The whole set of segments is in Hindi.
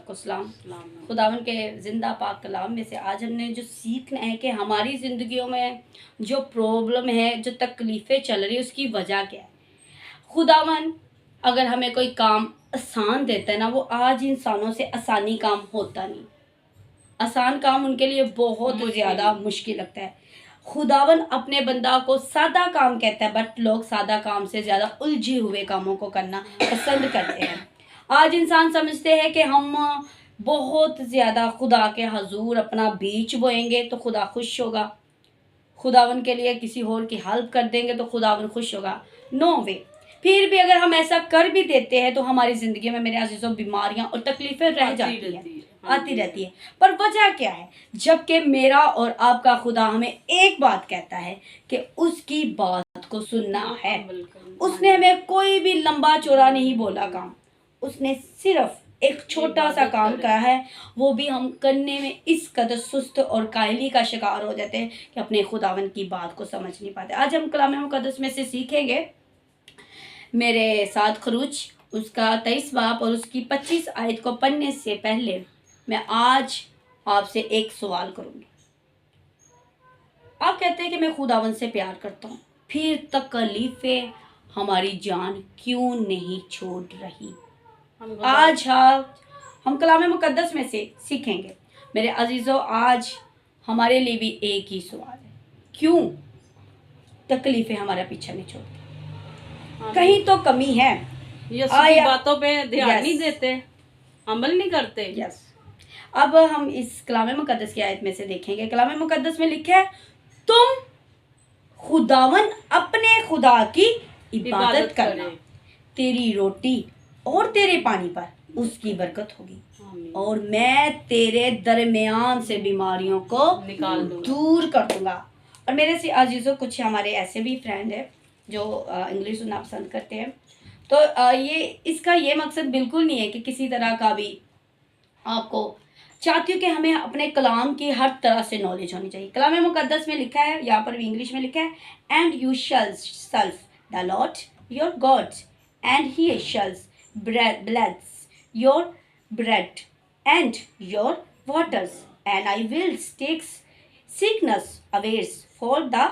सबको सलाम। खुदावन के ज़िंदा पाक कलाम में से आज हमने जो सीखना है कि हमारी ज़िंदगियों में जो प्रॉब्लम है, जो तकलीफ़ें चल रही है, उसकी वजह क्या है। खुदावन अगर हमें कोई काम आसान देता है ना, वो आज इंसानों से आसानी काम होता नहीं। आसान काम उनके लिए बहुत ज़्यादा मुश्किल लगता है। खुदावन अपने बंदा को सादा काम कहता है, बट लोग सादा काम से ज़्यादा उलझे हुए कामों को करना पसंद करते हैं। आज इंसान समझते हैं कि हम बहुत ज़्यादा खुदा के हजूर अपना बीज बोएंगे तो खुदा खुश होगा, खुदावन के लिए किसी और की हेल्प कर देंगे तो खुदावन खुश होगा। नो वे। फिर भी अगर हम ऐसा कर भी देते हैं तो हमारी ज़िंदगी में मेरे अजीज़ों बीमारियां और तकलीफ़ें रह जाती हैं, आती रहती है। पर वजह क्या है? जबकि मेरा और आपका खुदा हमें एक बात कहता है कि उसकी बात को सुनना है। उसने हमें कोई भी लंबा चौड़ा नहीं बोला काम, उसने सिर्फ एक छोटा सा काम करा है। वो भी हम करने में इस कदर सुस्त और कायली का शिकार हो जाते हैं कि अपने खुदावन की बात को समझ नहीं पाते। आज हम कलाम मुकद्दस में से सीखेंगे, मेरे साथ खरूज उसका 23 बाब और उसकी 25 आयत को पढ़ने से पहले मैं आज आपसे एक सवाल करूंगी। आप कहते हैं कि मैं खुदावन से प्यार करता हूँ, फिर तकलीफें हमारी जान क्यों नहीं छोड़ रही? आज हम कलाम मुकद्दस में से सीखेंगे। मेरे अजीजों, आज हमारे लिए भी एक ही सवाल है, क्यों तकलीफें हमारा पीछा नहीं छोड़ती? कहीं तो कमी है। ये बातों पे ध्यान नहीं देते, अमल नहीं करते। यस। अब हम इस कलाम मुकद्दस की आयत में से देखेंगे। कलाम मुकद्दस में लिखा है, तुम खुदावन अपने खुदा की इबादत करना, तेरी रोटी और तेरे पानी पर उसकी बरकत होगी और मैं तेरे दरमियान से बीमारियों को दूर कर दूंगा। और मेरे से अजीजों, कुछ हमारे ऐसे भी फ्रेंड है जो इंग्लिश सुनना पसंद करते हैं, तो ये इसका ये मकसद बिल्कुल नहीं है कि किसी तरह का भी आपको चाहती हूँ कि हमें अपने कलाम की हर तरह से नॉलेज होनी चाहिए। कलाम मुकद्दस में लिखा है, यहाँ पर भी इंग्लिश में लिखा है, and you shall serve the Lord your God and he shall bless your bread and your waters and I will take sickness away for the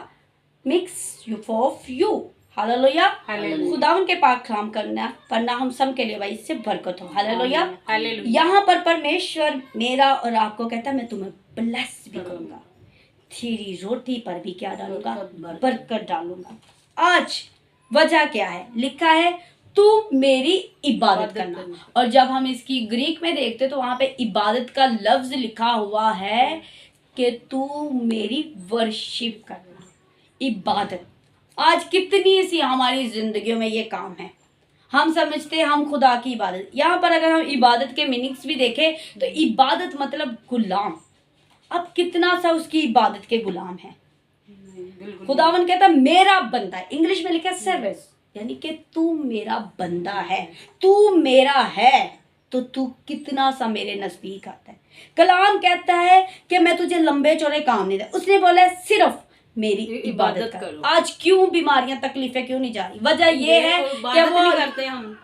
mix of you। Hallelujah. खुदावन के पाक कलाम करना पढ़ना हम सब के लिए भाई इससे बरकत हो। हालेलुया। यहाँ पर परमेश्वर मेरा और आपको कहता है, मैं तुम्हें ब्लेस भी करूंगा, तेरी रोटी पर भी क्या डालूंगा? बरकत डालूंगा। आज वजह क्या है? लिखा है, तू मेरी इबादत करना। और जब हम इसकी ग्रीक में देखते तो वहां पे इबादत का लफ्ज लिखा हुआ है कि तू मेरी वर्शिप करना, इबादत। आज कितनी सी हमारी जिंदगियों में ये काम है, हम समझते हैं हम खुदा की इबादत। यहाँ पर अगर हम इबादत के मीनिंग्स भी देखें तो इबादत मतलब गुलाम। अब कितना सा उसकी इबादत के गुलाम है। खुदावन कहता मेरा बंदा है, इंग्लिश में लिखा है सर्विस, यानी कि तू मेरा बंदा है, तू मेरा है तो तू कितना सा मेरे नजदीक आता है। कलाम कहता है कि मैं तुझे लंबे चौड़े काम नहीं दे, उसने बोला है सिर्फ मेरी इबादत करो। आज क्यों बीमारियां तकलीफें क्यों नहीं जा रही? वजह ये है कि वो करते हम,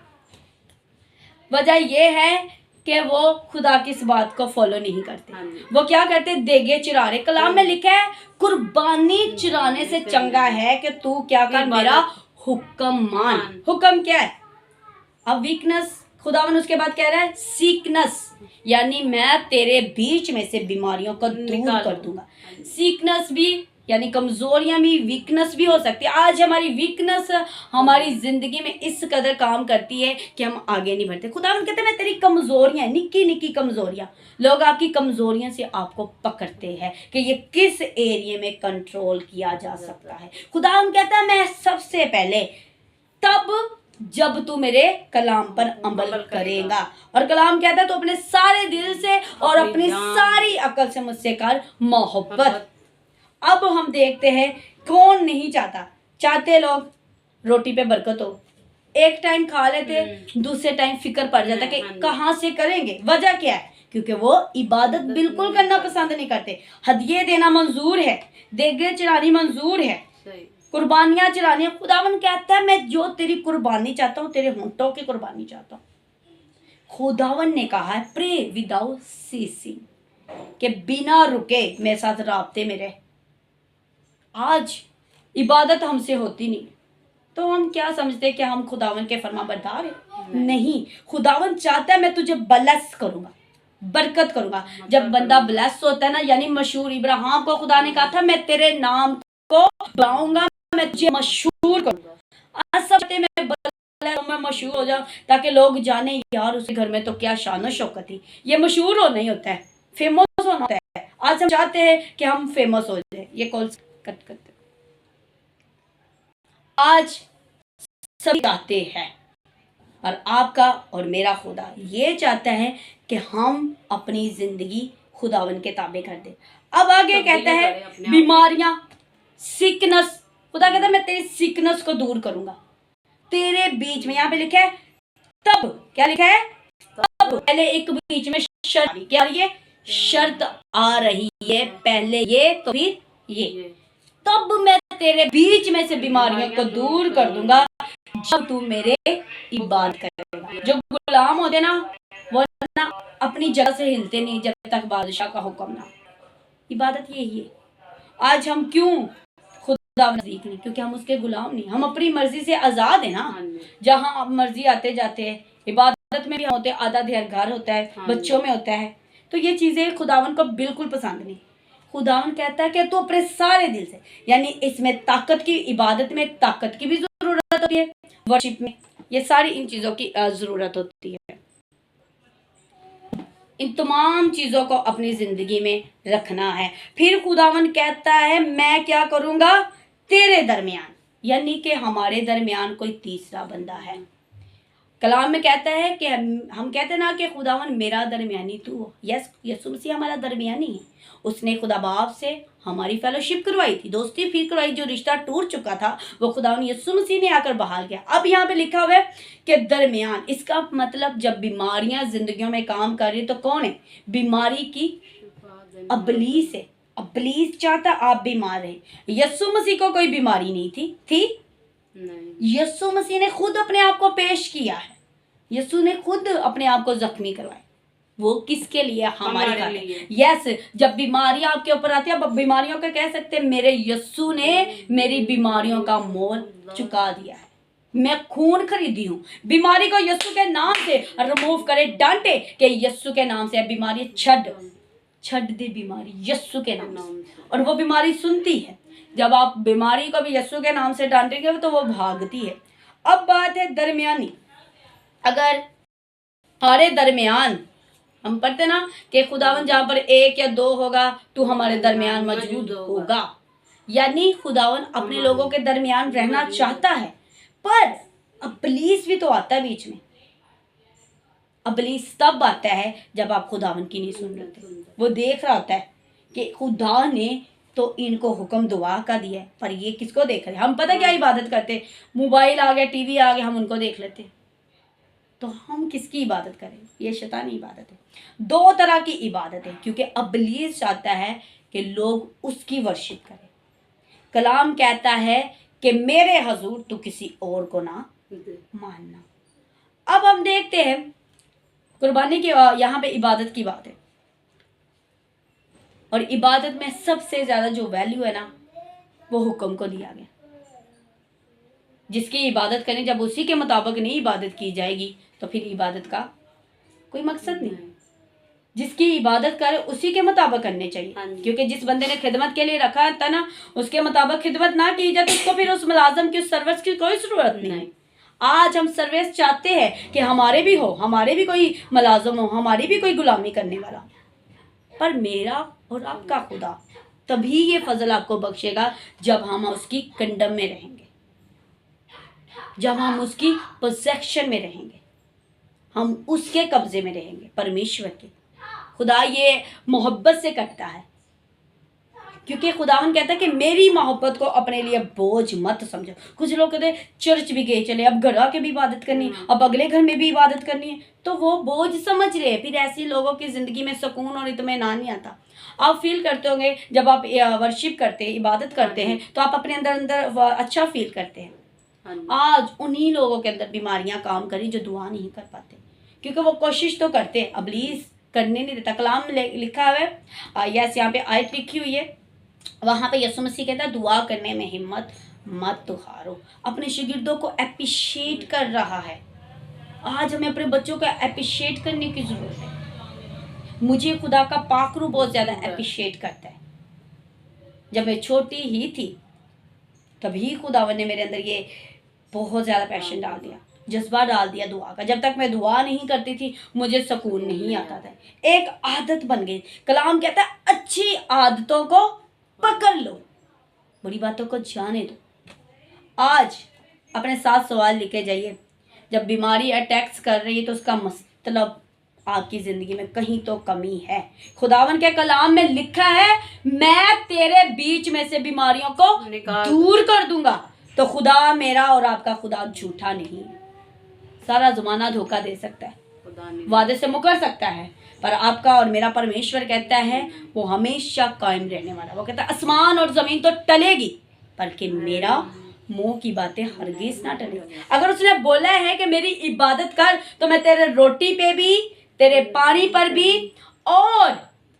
वजह ये है कि वो खुदा की इस बात को फॉलो नहीं करते। वो क्या करते? देगे चुरा रहे। कलाम में लिखा है, कुर्बानी चुराने से चंगा है कि तू क्या कर, मेरा हुक्म मान। हुक्म क्या है? अब वीकनेस, खुदावन उसके बाद कह रहा है सीकनेस, यानी मैं तेरे बीच में से बीमारियों को दूर कर दूंगा। सीकनेस भी यानी कमजोरियां भी, वीकनेस भी हो सकती है। आज हमारी वीकनेस हमारी जिंदगी में इस कदर काम करती है कि हम आगे नहीं बढ़ते। खुदावन कहते हैं मैं तेरी कमजोरियां, निक्की निक्की कमजोरियां, लोग आपकी कमजोरियां से आपको पकड़ते हैं कि ये किस एरिया में कंट्रोल किया जा सकता है। खुदावन कहता है मैं सबसे पहले तब जब तू मेरे कलाम पर अमल करेगा। और कलाम कहता है तो अपने सारे दिल से और अपनी सारी अकल से मुझसे कर मोहब्बत। अब हम देखते हैं कौन नहीं चाहता, चाहते लोग रोटी पे बरकत हो, एक टाइम खा लेते, दूसरे टाइम फिक्र पड़ जाता कि कहाँ से करेंगे। वजह क्या है? क्योंकि वो इबादत बिल्कुल करना पसंद नहीं करते। हदिये देना मंजूर है, देगे चढ़ानी मंजूर है, कुर्बानियां चढ़ानी। खुदावन कहता है मैं जो तेरी कुर्बानी चाहता हूँ, तेरे होंठों की कुर्बानी चाहता हूँ। खुदावन ने कहा है प्रे विदाउट सीसिंग, कि बिना रुके मेरे साथ राब्ते में रहे। आज इबादत हमसे होती नहीं, तो हम क्या समझते हैं कि हम खुदावन के फरमाबरदार हैं? नहीं, खुदावन चाहता है मैं तुझे ब्लेस करूंगा, बरकत करूंगा। जब बंदा ब्लेस होता है ना, यानी मशहूर, इब्राहिम को खुदा ने कहा था मैं तेरे नाम को बढ़ाऊंगा, मैं तुझे मशहूर करूंगा। आज सब मैं मशहूर हो जाऊं ताकि लोग जाने यार उसके घर में तो क्या शान और शौकत थी। ये मशहूर होना ही होता है, फेमस होना होता है। आज हम चाहते हैं कि हम फेमस हो जाए। ये कॉल कट करते, आज सब चाहते हैं, और आपका और मेरा खुदा ये चाहता है कि हम अपनी जिंदगी खुदावन के ताबे कर दे। अब आगे कहता है बीमारियां, सिकनेस, खुदा कहता है मैं तेरी सिकनेस को दूर करूंगा तेरे बीच में। यहाँ पे लिखा है तब, क्या लिखा है? तब। पहले एक बीच में शर्त, क्या ये शर्त आ रही है, पहले ये तो फिर ये। तब मैं तेरे बीच में से बीमारियों को दूर कर दूंगा जब तू मेरे इबादत करेगा। जो गुलाम होते ना, वो ना अपनी जगह से हिलते नहीं जब तक बादशाह का हुक्म ना। इबादत यही है। आज हम क्यों खुदा नजदीक नहीं? क्योंकि हम उसके गुलाम नहीं, हम अपनी मर्जी से आजाद है ना। जहाँ मर्जी आते जाते हैं, इबादत में भी होते हैं, आधा ध्यान घर होता है, बच्चों में होता है। तो ये चीजें खुदावन को बिल्कुल पसंद नहीं। खुदावन कहता है कि तू अपने सारे दिल से, यानी इसमें ताकत की, इबादत में ताकत की भी जरूरत होती है, वर्शिप में ये सारी इन चीजों की जरूरत होती है। इन तमाम चीजों को अपनी जिंदगी में रखना है। फिर खुदावन कहता है मैं क्या करूंगा तेरे दरमियान, यानी कि हमारे दरमियान कोई तीसरा बंदा है। कलाम में कहता है कि हम कहते हैं ना कि खुदावन मेरा दरमियानी तू हो। यस, यीशु मसीह हमारा दरमियानी है। उसने खुदा बाप से हमारी फेलोशिप करवाई थी, दोस्ती फिर करवाई। जो रिश्ता टूट चुका था वो खुदावन यीशु मसीह ने आकर बहाल किया। अब यहाँ पे लिखा हुआ है कि दरमियान, इसका मतलब जब बीमारियां जिंदगियों में काम कर रही तो कौन है? बीमारी की अबलीस है। अबलीस चाहता आप बीमार रहे। यीशु मसीह को कोई बीमारी नहीं थी यीशु मसीह ने खुद अपने आप को पेश किया है। यीशु ने खुद अपने आप को जख्मी करवाया। वो किसके लिए? हमारे लिए। यस, जब बीमारियां आपके ऊपर आती है, अब बीमारियों का कह सकते हैं मेरे यीशु ने मेरी बीमारियों का मोल चुका दिया है। मैं खून खरीदी हूँ। बीमारी को यीशु के नाम से रिमूव करे, डांटे कि यीशु के नाम से बीमारी छड़ दे बीमारी यीशु के नाम से। और वो बीमारी सुनती है। जब आप बीमारी को भी यीशु के नाम से डांटेंगे तो वो भागती है। अब बात है दरमियानी। अगर हमारे दरमियान, हम पढ़ते ना कि खुदावन जहाँ पर एक या दो होगा तू हमारे दरमियान मौजूद होगा, यानी खुदावन अपने लोगों के दरमियान रहना चाहता है। पर अबलीस भी तो आता है बीच में। अबलीस तब आता है जब आप खुदावन की नहीं सुन रहे। वो देख रहा होता है कि खुदा ने तो इनको हुक्म दुआ का दिया है, पर ये किसको देख रहे हैं? हम पता क्या इबादत करते, मोबाइल आ गया, टीवी आ गया, हम उनको देख लेते। तो हम किसकी इबादत करें? ये शैतानी इबादत है। दो तरह की इबादत है, क्योंकि अबलीस चाहता है कि लोग उसकी वर्शिप करें। कलाम कहता है कि मेरे हजूर तू किसी और को ना मानना। अब हम देखते हैं कुर्बानी की, यहाँ पे इबादत की बात है। और इबादत में सबसे ज्यादा जो वैल्यू है ना, वो हुक्म को दिया गया। जिसकी इबादत करें, जब उसी के मुताबिक नहीं इबादत की जाएगी तो फिर इबादत का कोई मकसद नहीं। जिसकी इबादत करे उसी के मुताबिक करने चाहिए, क्योंकि जिस बंदे ने खिदमत के लिए रखा था ना, उसके मुताबिक खिदमत ना की जाए तो उसको फिर उस मुलाजम की, उस सर्विस की कोई जरूरत नहीं है। आज हम सर्विस चाहते हैं कि हमारे भी हो, हमारे भी कोई मुलाजम हो, हमारी भी कोई गुलामी करने वाला। पर मेरा और आपका खुदा तभी ये फजल आपको बख्शेगा जब हम उसकी कंडम में रहेंगे, जब हम उसकी पोजेक्शन में रहेंगे, हम उसके कब्जे में रहेंगे, परमेश्वर के। खुदा ये मोहब्बत से करता है, क्योंकि खुदावन कहता है कि मेरी मोहब्बत को अपने लिए बोझ मत समझो। कुछ लोग कहते हैं चर्च भी गए चले, अब घर आके भी इबादत करनी है, अब अगले घर में भी इबादत करनी है, तो वो बोझ समझ रहे हैं। फिर ऐसी लोगों की जिंदगी में सुकून और इत्मीनान नहीं आता। आप फील करते होंगे जब आप वर्शिप करते हैं, इबादत करते हैं, तो आप अपने अंदर अच्छा फील करते हैं। आज उन्हीं लोगों के अंदर बीमारियां काम करी जो दुआ नहीं कर पाते, क्योंकि वो कोशिश तो करते हैं, इब्लीस करने नहीं देता। कलाम लिखा हुआ है, यस यहाँ पे आयत लिखी हुई है, वहाँ पे यीशु मसीह कहता है दुआ करने में हिम्मत मत हारो। अपने शागिर्दों को अप्रिशिएट कर रहा है। आज हमें अपने बच्चों को अप्रिशिएट करने की जरूरत है। मुझे खुदा का पाखरू बहुत ज्यादा अप्रिशिएट करता है। जब मैं छोटी ही थी तभी खुदावन ने मेरे अंदर ये बहुत ज्यादा पैशन डाल दिया, जज्बा डाल दिया दुआ का। जब तक मैं दुआ नहीं करती थी मुझे सुकून नहीं आता था, एक आदत बन गई। कलाम कहता है अच्छी आदतों को पकड़ लो, बुरी बातों को जाने दो। आज अपने साथ सवाल लिखे जाइए, जब बीमारी अटैक्स कर रही है तो उसका मतलब आपकी जिंदगी में कहीं तो कमी है। खुदावन के कलाम में लिखा है मैं तेरे बीच में से बीमारियों को दूर कर दूंगा। तो खुदा मेरा और आपका खुदा झूठा नहीं है। सारा जमाना धोखा दे सकता है, वादे से मुकर सकता है, पर आपका और मेरा परमेश्वर कहता है वो हमेशा कायम रहने वाला। वो कहता है आसमान और जमीन तो टलेगी पर कि मेरा मुंह की बातें हरगिज ना टलेगी। अगर उसने बोला है कि मेरी इबादत कर तो मैं तेरे रोटी पे भी, तेरे पानी पर भी, और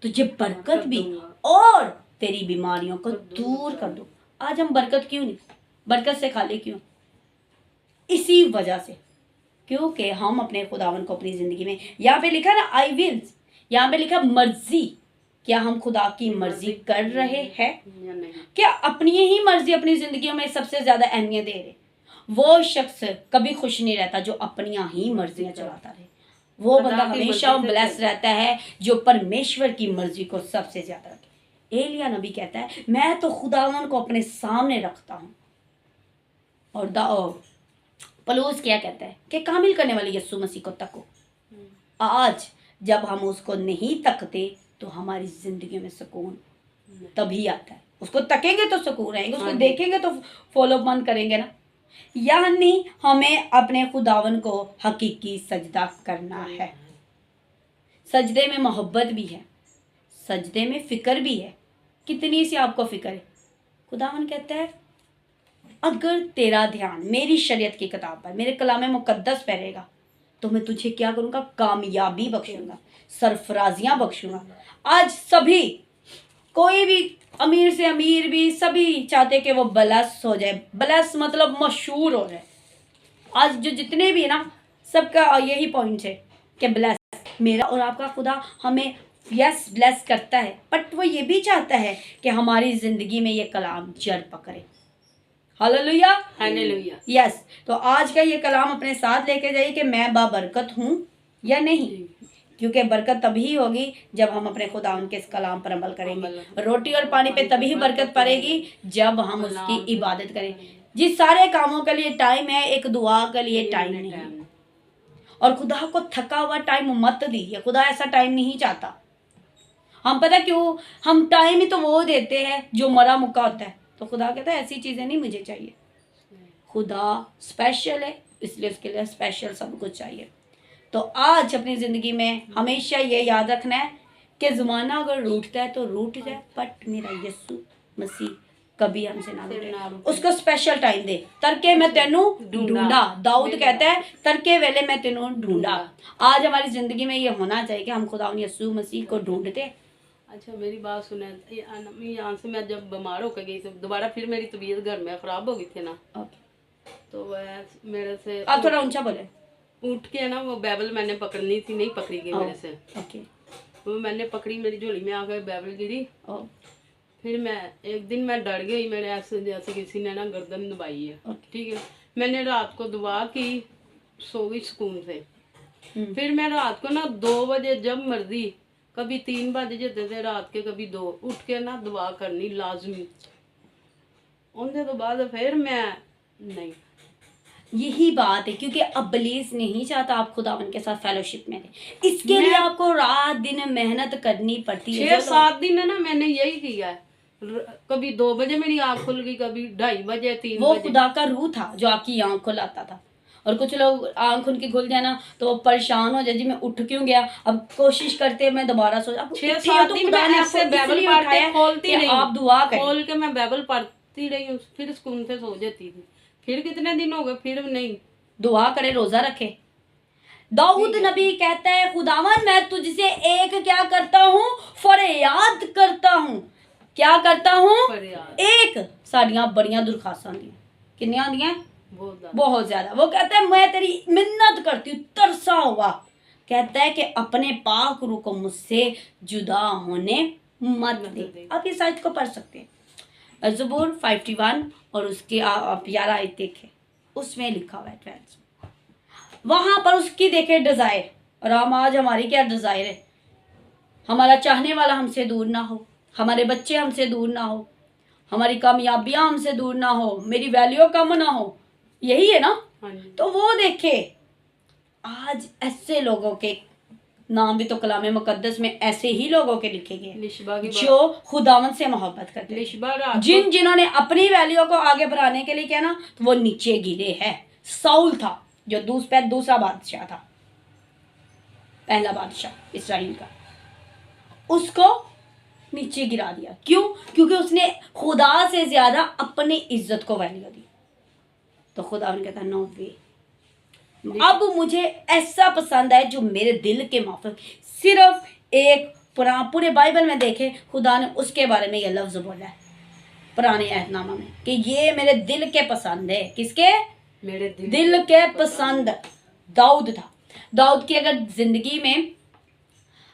तुझे बरकत भी, और तेरी बीमारियों को दूर कर दूं। आज हम बरकत क्यों नहीं, बरकत से खाली क्यों? इसी वजह से, क्योंकि हम अपने खुदावन को अपनी जिंदगी में, यहाँ पे लिखा ना आई विल्स, यहाँ पे लिखा मर्जी। क्या हम खुदा की मर्जी कर रहे हैं? क्या अपनी ही मर्जी अपनी जिंदगी में सबसे ज्यादा अहमियत दे रहे? वो शख्स कभी खुश नहीं रहता जो अपनी ही मर्जियां चलाता रहे। वो बंदा हमेशा ब्लेस रहता है जो परमेश्वर की मर्जी को सबसे ज्यादा रखे। एलिया नबी कहता है मैं तो खुदावन को अपने सामने रखता हूँ। और पलूस क्या कहता है कि कामिल करने वाले यीशु मसीह को तको। आज जब हम उसको नहीं तकते तो हमारी जिंदगी में सुकून तभी आता है। उसको तकेंगे तो सुकून रहेंगे, उसको देखेंगे तो फॉलो मन करेंगे ना। यानी हमें अपने खुदावन को हकीकी सजदा करना है। सजदे में मोहब्बत भी है, सजदे में फिक्र भी है। कितनी सी आपको फिक्र है? खुदावन कहता है अगर तेरा ध्यान मेरी शरीयत की किताब पर, मेरे कलाम मुकद्दस पर रहेगा तो मैं तुझे क्या करूँगा? कामयाबी बख्शूंगा, सरफराजियाँ बख्शूंगा। आज सभी, कोई भी अमीर से अमीर भी, सभी चाहते कि वो ब्लेस हो जाए। ब्लेस मतलब मशहूर हो जाए। आज जो जितने भी ना, सबका यही पॉइंट है कि ब्लेस, मेरा और आपका खुदा हमें यस ब्लेस करता है, बट वो ये भी चाहता है कि हमारी जिंदगी में ये कलाम जड़ पकड़े। Hallelujah, hallelujah. यस। तो आज का ये कलाम अपने साथ लेके जाइए कि मैं बाबरकत हूँ या नहीं, क्योंकि बरकत तभी होगी जब हम अपने खुदा उनके इस कलाम पर अमल करेंगे। रोटी और पानी पे तभी बरकत पड़ेगी जब हम उसकी इबादत करें। जिस सारे कामों के लिए टाइम है, एक दुआ के लिए टाइम नहीं। और खुदा को थका हुआ टाइम मत दीजिए। खुदा ऐसा टाइम नहीं चाहता। हम पता क्यों, हम टाइम ही तो वो देते हैं जो मरा मुक्का होता है। तो खुदा कहता है ऐसी चीजें नहीं मुझे चाहिए। खुदा स्पेशल है, इसलिए उसके लिए स्पेशल सब कुछ चाहिए। तो आज अपनी ज़िंदगी में हमेशा ये याद रखना है कि ज़माना अगर रूठता है तो रूठ जाए, बट मेरा यीशु मसीह कभी हमसे ना रूठे। उसको स्पेशल टाइम दे। तरके मैं तेनू ढूंढा, दाऊद कहता है तरके वेले मैं तेनू ढूंढा। आज हमारी ज़िंदगी में ये होना चाहिए कि हम खुदा यीशु मसीह को ढूंढते। अच्छा मेरी बात सुने, यहाँ से मैं जब बीमार होकर गई तो दोबारा फिर मेरी तबीयत घर में ख़राब हो गई थी ना। तो वह मेरे से, आप थोड़ा ऊंचा बोले, उठ के ना वो बाइबल मैंने पकड़नी थी, नहीं पकड़ी गई मेरे से। वो मैंने पकड़ी, मेरी झोली में आ गई, बाइबल गिरी। फिर मैं एक दिन मैं डर गई, मेरे ऐसे जैसे किसी ने ना गर्दन दबाई है। ठीक है, मैंने रात को दुआ की, सो गई सुकून से। फिर मैं रात को ना 2 बजे जब मर्जी, कभी 3 बजे जाते थे रात के, कभी 2, उठ के ना दुआ करनी लाजमी। उनके तो बाद फिर मैं नहीं। यही बात है, क्योंकि इब्लीस नहीं चाहता आप खुदा उनके साथ फेलोशिप में रहे। इसके लिए आपको रात दिन मेहनत करनी पड़ती है। 6-7 दिन है ना मैंने यही किया है। कभी 2 बजे मेरी आँख खुल गई, कभी 2:30 बजे, 3 बजे। वो खुदा का रूह था जो आपकी आँख खुलाता था। और कुछ लोग आँख उनकी खुल जाए ना तो वो परेशान हो जाए, जी मैं उठ क्यों गया, अब कोशिश करते मैं दोबारा सो। 6-7 दिन मैं ऐसे बाइबल पढ़ते खोलती रही, आप दुआ करें। खोल के मैं बाइबल पढ़ती रही हूँ, फिर सुकून से सो जाती थी। फिर कितने दिन हो गए, फिर नहीं। दुआ करे, रोजा रखे। दाऊद नबी कहता है खुदावन मैं तुझसे एक क्या करता हूँ, फरियाद करता हूँ। क्या करता हूँ? फरियाद। एक साड़ियाँ बड़ियां दुरखास्तां दी, कितनी आंदियां? बहुत बहुत ज्यादा। वो कहता है मैं तेरी मिन्नत करती हूँ, तरसा हुआ। कहता है कि अपने पाक रूह को मुझसे जुदा होने मत दे। आप इस आयत को पढ़ सकते हैं, ज़बूर 51 और उसके आप 11 आयत देखें, उसमें लिखा हुआ है 12 वहां पर उसकी देखे डिजायर। और हम आज हमारी क्या डिजायर है? हमारा चाहने वाला हमसे दूर ना हो, हमारे बच्चे हमसे दूर ना हो, हमारी कामयाबियां हमसे दूर ना हो, मेरी वैल्यू कम ना हो, यही है ना। तो वो देखे आज ऐसे लोगों के नाम भी तो कलाम मुकद्दस में ऐसे ही लोगों के लिखे गए जो खुदावन से मोहब्बत करते हैं, जिन्होंने अपनी वैल्यू को आगे बढ़ाने के लिए किया ना, तो वो नीचे गिरे हैं। साउल था जो दूसरा बादशाह था, पहला बादशाह इस्राइल का, उसको नीचे गिरा दिया। क्यों? क्योंकि उसने खुदा से ज्यादा अपनी इज्जत को वैल्यू दी। तो खुदा ने कहता नो वे, अब मुझे ऐसा पसंद है जो मेरे दिल के माफिक। सिर्फ एक पूरे बाइबल में देखे खुदा ने उसके बारे में यह लफ्ज बोला है पुराने अहदनामा में कि ये मेरे दिल के पसंद है। किसके? मेरे दिल के पसंद। दाऊद था। दाऊद की अगर जिंदगी में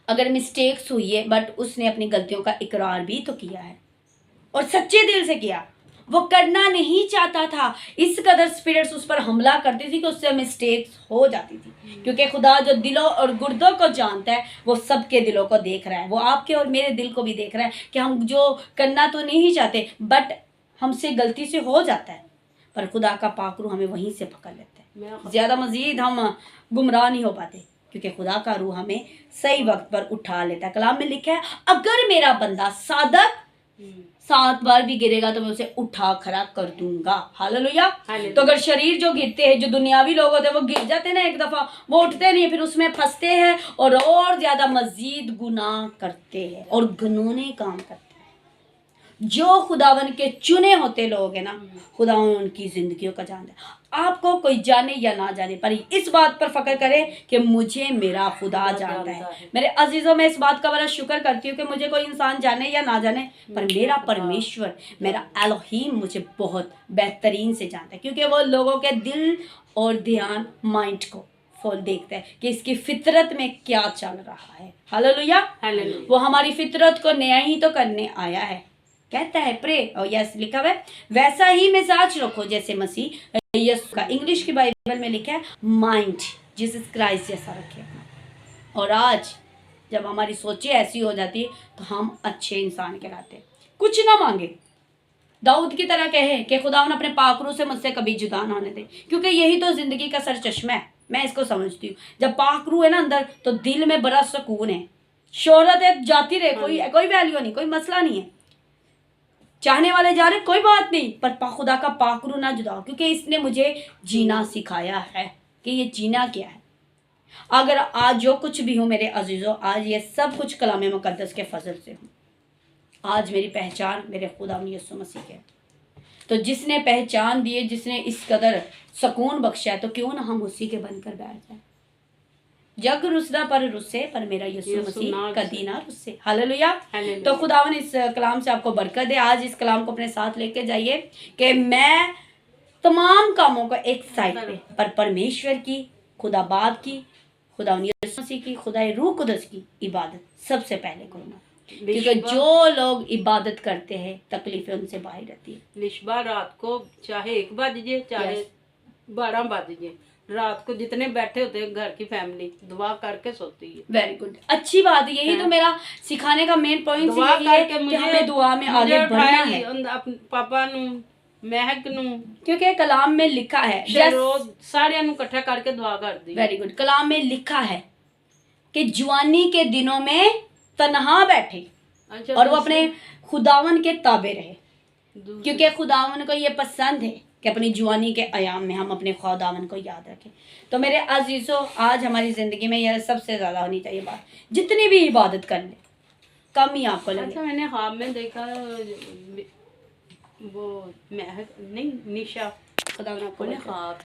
अगर मिस्टेक्स हुई है, बट उसने अपनी गलतियों का इकरार भी तो किया है और सच्चे दिल से किया। वो करना नहीं चाहता था, इस कदर स्पिरिट्स उस पर हमला करती थी कि उससे मिस्टेक्स हो जाती थी। क्योंकि खुदा जो दिलों और गुर्दों को जानता है वो सबके दिलों को देख रहा है। वो आपके और मेरे दिल को भी देख रहा है कि हम जो करना तो नहीं चाहते बट हमसे गलती से हो जाता है, पर खुदा का पाक रूह हमें वहीं से पकड़ लेता है। ज़्यादा मजीद हम गुमराह नहीं हो पाते क्योंकि खुदा का रूह हमें सही वक्त पर उठा लेता है। कलाम में लिखा है अगर मेरा बंदा सादक 7 बार भी गिरेगा तो मैं उसे उठा खड़ा कर दूंगा। हालेलुया। तो अगर शरीर जो गिरते हैं, जो दुनियावी लोग होते हैं, वो गिर जाते हैं ना एक दफा, वो उठते नहीं, फिर उसमें फंसते हैं और ज्यादा मजीद गुनाह करते हैं और घिनौने काम करते हैं। जो खुदावन के चुने होते लोग हैं ना, खुदावन उनकी जिंदगियों का जानता है। आपको कोई जाने या ना जाने, पर इस बात पर फक्र करे कि मुझे मेरा खुदा जानता है। मेरे अजीजों, मैं इस बात का बड़ा शुक्र करती हूँ कि मुझे कोई इंसान जाने या ना जाने, पर मेरा परमेश्वर, मेरा एलोहीम मुझे बहुत बेहतरीन से जानता है, क्योंकि वो लोगों के दिल और ध्यान, माइंड को फॉल देखता है कि इसकी फितरत में क्या चल रहा है। हालेलुया। वो हमारी फितरत को नया ही तो करने आया है। कहता है प्रे और यस लिखा हुआ है वैसा ही मिजाज रखो जैसे मसीह यीशु का। इंग्लिश की बाइबल में लिखा है माइंड जीसस क्राइस्ट जैसा रखे अपना। और आज जब हमारी सोचें ऐसी हो जाती है तो हम अच्छे इंसान कहलाते हैं। कुछ ना मांगे, दाऊद की तरह कहे कि खुदावन अपने पाकरू से मुझसे कभी जुदा ना होने दे, क्योंकि यही तो जिंदगी का सर चश्मा है। मैं इसको समझती हूँ, जब पाकरू है ना अंदर तो दिल में बड़ा सुकून है। शोहरत है जाती रहे, कोई वैल्यू नहीं, कोई मसला नहीं है। चाहने वाले जा रहे कोई बात नहीं, पर खुदा का पाकरू ना जुदा हो, क्योंकि इसने मुझे जीना सिखाया है कि ये जीना क्या है। अगर आज जो कुछ भी हूँ मेरे अजीजों, आज ये सब कुछ कलाम मुकद्दस के फजल से हूँ। आज मेरी पहचान मेरे खुदा यीशु मसीह है। तो जिसने पहचान दी है, जिसने इस कदर सुकून बख्शा है, तो क्यों ना हम उसी के बनकर बैठ जाए। जग रुसदा पर रुसे, पर मेरा यीशु मसीह कदी ना रुसे। हालेलुया। तो खुदावन इस कलाम से आपको बरकत दे। आज इस कलाम को अपने साथ लेके जाइए कि मैं तमाम कामों को एक साइड पे, पर परमेश्वर की, खुदा बाप की, खुदावन यीशु मसीह की, खुदा रूह कुदस की इबादत सबसे पहले करूँगा, क्योंकि जो लोग इबादत करते हैं तकलीफें उनसे बाहर रहती है। निस्बा रात को चाहे 1 बजे चाहे 12 बजे, रात को जितने बैठे होते हैं घर की फैमिली दुआ करके सोती है। वेरी गुड, अच्छी बात है। यही तो मेरा सिखाने का मेन पॉइंट यही है कि हमें दुआ में आगे बढ़ना है। पापा नु महक नु, क्योंकि कलाम में लिखा है रोज सारियां नु इकट्ठा करके दुआ कर दी। Very good. कलाम में लिखा है कि जवानी के दिनों में तन्हा बैठे और वो अपने खुदावन के ताबे रहे, क्योंकि खुदावन को ये पसंद है कि अपनी जवानी के अयाम में हम अपने खुदावन को याद रखें। तो मेरे अजीजों, आज हमारी ज़िंदगी में यह सबसे ज़्यादा होनी चाहिए बात। जितनी भी इबादत कर ले कम ही आपको लगे। अच्छा, मैंने ख्वाब में देखा वो महक नहीं निशा, खुदावन आपको ख्वाब